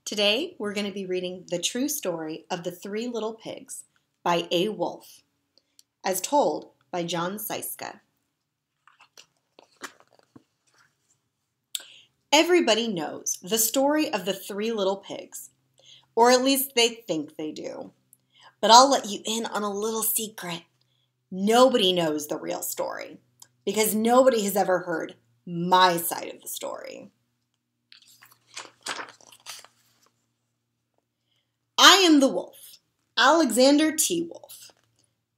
Today, we're going to be reading The True Story of the Three Little Pigs by A. Wolfe, as told by John Scieszka. Everybody knows the story of the three little pigs, or at least they think they do. But I'll let you in on a little secret. Nobody knows the real story, because nobody has ever heard my side of the story. I am the wolf, Alexander T. Wolfe.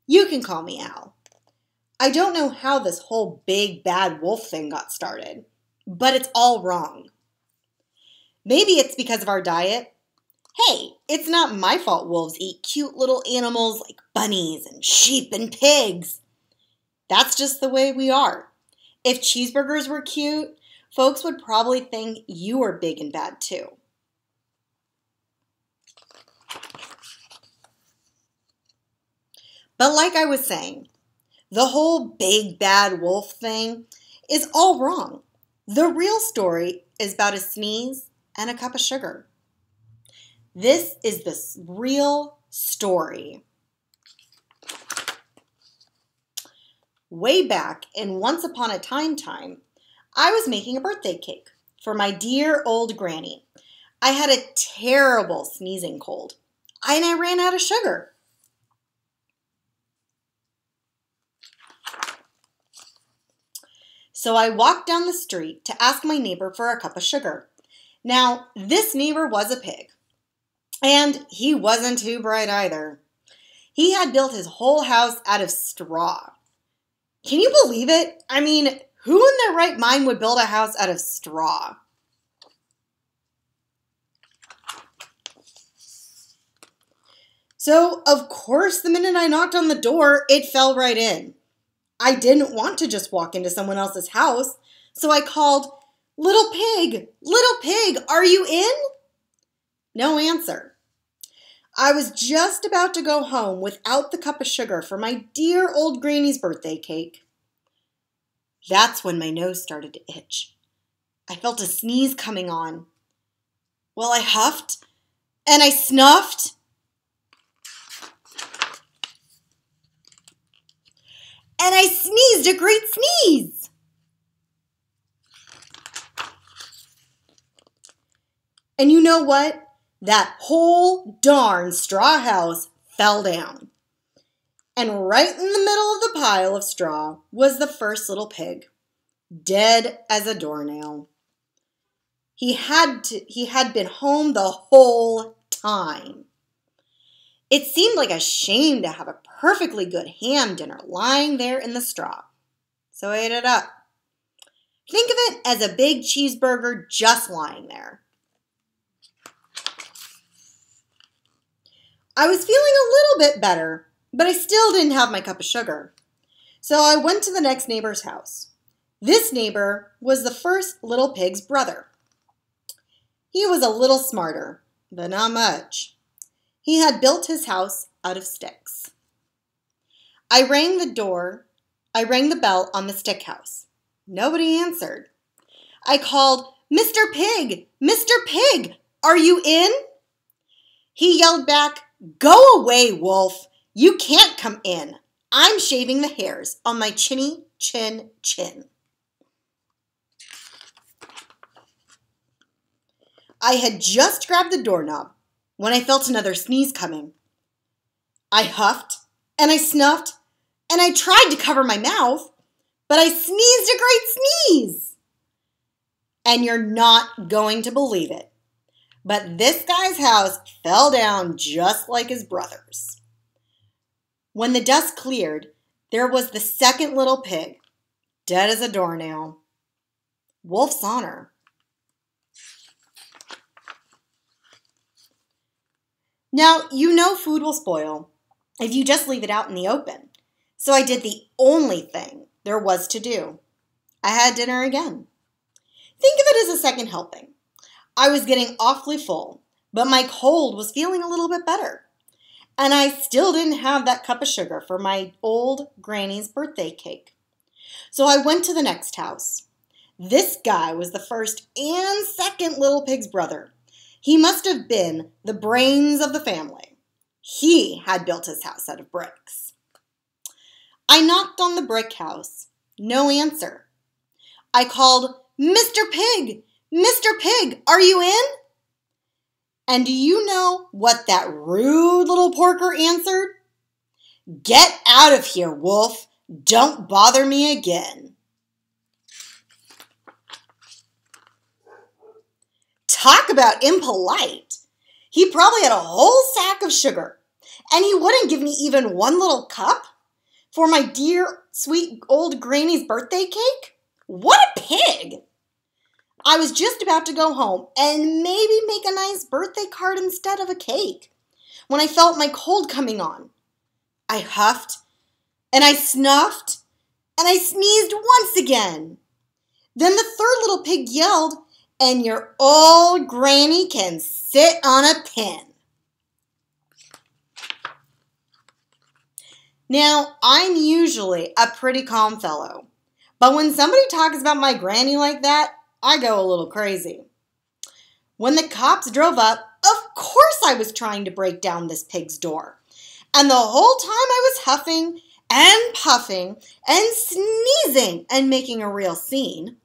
You can call me Al. I don't know how this whole big bad wolf thing got started, but it's all wrong. Maybe it's because of our diet. Hey, it's not my fault wolves eat cute little animals like bunnies and sheep and pigs. That's just the way we are. If cheeseburgers were cute, folks would probably think you were big and bad too. But like I was saying, the whole big bad wolf thing is all wrong. The real story is about a sneeze and a cup of sugar. This is the real story. Way back in Once Upon a Time, I was making a birthday cake for my dear old granny. I had a terrible sneezing cold, and I ran out of sugar. So I walked down the street to ask my neighbor for a cup of sugar. Now, this neighbor was a pig, and he wasn't too bright either. He had built his whole house out of straw. Can you believe it? I mean, who in their right mind would build a house out of straw? So, of course, the minute I knocked on the door, it fell right in. I didn't want to just walk into someone else's house, so I called, little pig, are you in?" No answer. I was just about to go home without the cup of sugar for my dear old granny's birthday cake. That's when my nose started to itch. I felt a sneeze coming on. Well, I huffed and I snuffed. And I sneezed a great sneeze. And you know what? That whole darn straw house fell down. And right in the middle of the pile of straw was the first little pig, dead as a doornail. He had been home the whole time. It seemed like a shame to have a perfectly good ham dinner lying there in the straw, so I ate it up. Think of it as a big cheeseburger just lying there. I was feeling a little bit better, but I still didn't have my cup of sugar. So I went to the next neighbor's house. This neighbor was the first little pig's brother. He was a little smarter, but not much. He had built his house out of sticks. I rang the bell on the stick house. Nobody answered. I called, "Mr. Pig, are you in?" He yelled back, "Go away, Wolf. You can't come in. I'm shaving the hairs on my chinny chin. I had just grabbed the doorknob when I felt another sneeze coming. I huffed and I snuffed and I tried to cover my mouth, but I sneezed a great sneeze. And you're not going to believe it, but this guy's house fell down just like his brother's. When the dust cleared, there was the second little pig, dead as a doornail. Wolf's honor. Now, you know food will spoil if you just leave it out in the open. So I did the only thing there was to do. I had dinner again. Think of it as a second helping. I was getting awfully full, but my cold was feeling a little bit better. And I still didn't have that cup of sugar for my old granny's birthday cake. So I went to the next house. This guy was the first and second little pig's brother. He must have been the brains of the family. He had built his house out of bricks. I knocked on the brick house. No answer. I called, "Mr. Pig! Mr. Pig, are you in?" And do you know what that rude little porker answered? "Get out of here, wolf. Don't bother me again." Talk about impolite. He probably had a whole sack of sugar, and he wouldn't give me even one little cup for my dear, sweet old granny's birthday cake? What a pig! I was just about to go home and maybe make a nice birthday card instead of a cake when I felt my cold coming on. I huffed, and I snuffed, and I sneezed once again. Then the third little pig yelled, "And your old granny can sit on a pin." Now, I'm usually a pretty calm fellow, but when somebody talks about my granny like that, I go a little crazy. When the cops drove up, of course I was trying to break down this pig's door. And the whole time I was huffing and puffing and sneezing and making a real scene.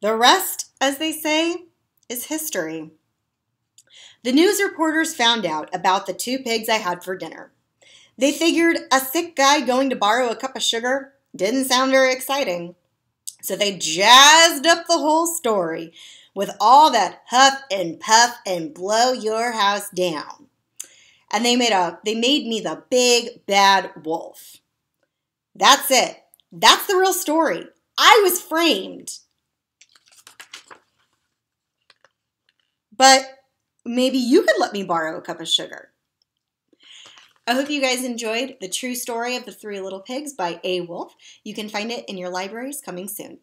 The rest, as they say, is history. The news reporters found out about the 2 pigs I had for dinner. They figured a sick guy going to borrow a cup of sugar didn't sound very exciting. So they jazzed up the whole story with all that huff and puff and blow your house down. And they made me the big bad wolf. That's it. That's the real story. I was framed. But maybe you could let me borrow a cup of sugar. I hope you guys enjoyed The True Story of the 3 Little Pigs by A. Wolf. You can find it in your libraries coming soon.